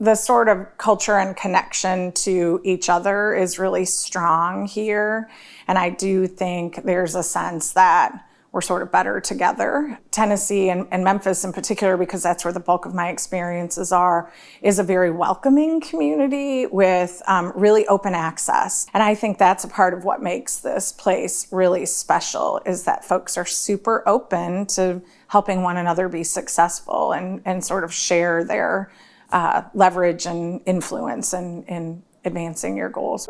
The sort of culture and connection to each other is really strong here. And I do think there's a sense that we're sort of better together. Tennessee and Memphis in particular, because that's where the bulk of my experiences are, is a very welcoming community with really open access. And I think that's a part of what makes this place really special, is that folks are super open to helping one another be successful and sort of share their leverage and influence in advancing your goals.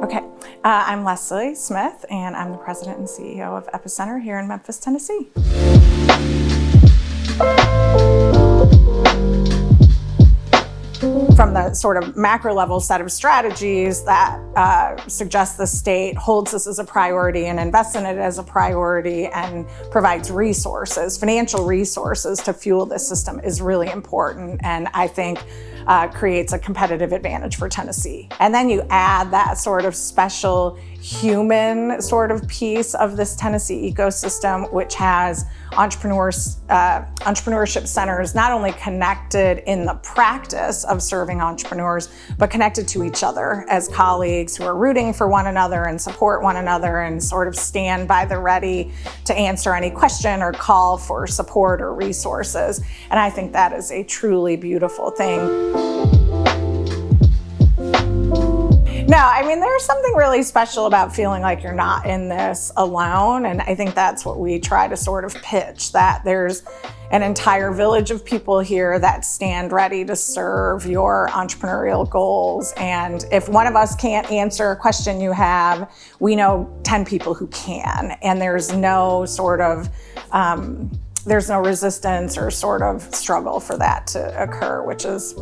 Okay, I'm Leslie Smith, and I'm the president and CEO of Epicenter here in Memphis, Tennessee. From the sort of macro level set of strategies that suggest the state holds this as a priority and invests in it as a priority and provides resources, financial resources to fuel this system is really important, and I think creates a competitive advantage for Tennessee. And then you add that sort of special human sort of piece of this Tennessee ecosystem, which has entrepreneurship centers not only connected in the practice of serving entrepreneurs, but connected to each other as colleagues who are rooting for one another and support one another and sort of stand by the ready to answer any question or call for support or resources. And I think that is a truly beautiful thing. No, I mean, there's something really special about feeling like you're not in this alone. And I think that's what we try to sort of pitch, that there's an entire village of people here that stand ready to serve your entrepreneurial goals. And if one of us can't answer a question you have, we know 10 people who can. And there's no sort of, there's no resistance or sort of struggle for that to occur, which is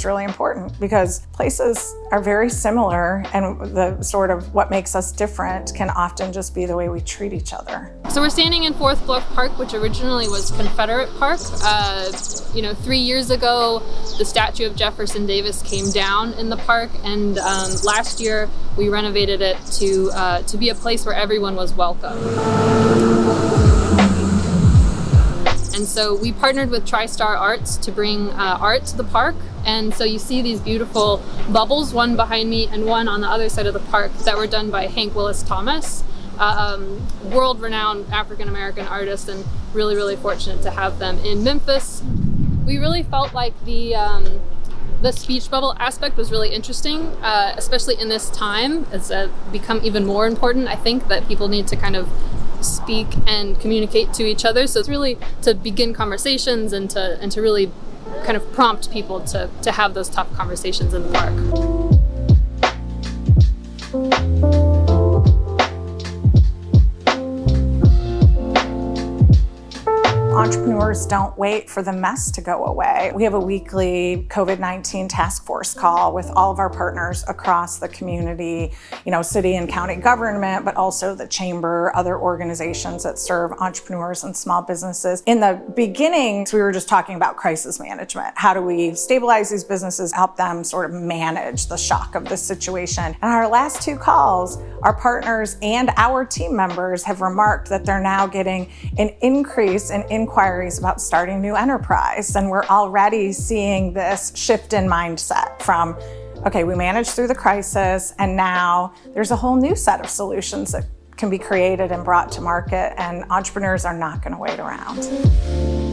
really important, because places are very similar, and the sort of what makes us different can often just be the way we treat each other. So we're standing in Fourth Bluff Park, which originally was Confederate Park. 3 years ago, the statue of Jefferson Davis came down in the park, and last year we renovated it to be a place where everyone was welcome. And so we partnered with TriStar Arts to bring art to the park. And so you see these beautiful bubbles, one behind me and one on the other side of the park, that were done by Hank Willis Thomas, world-renowned African-American artist, and really, really fortunate to have them in Memphis. We really felt like the speech bubble aspect was really interesting, especially in this time. It's become even more important, I think, that people need to kind of speak and communicate to each other. So it's really to begin conversations and to really kind of prompt people to have those tough conversations in the park. Entrepreneurs don't wait for the mess to go away. We have a weekly COVID-19 task force call with all of our partners across the community, city and county government, but also the chamber, other organizations that serve entrepreneurs and small businesses. In the beginning, we were just talking about crisis management. How do we stabilize these businesses, help them sort of manage the shock of this situation? And our last two calls, our partners and our team members have remarked that they're now getting an increase in inquiries about starting new enterprise. And we're already seeing this shift in mindset from, okay, we managed through the crisis, and now there's a whole new set of solutions that can be created and brought to market, and entrepreneurs are not going to wait around.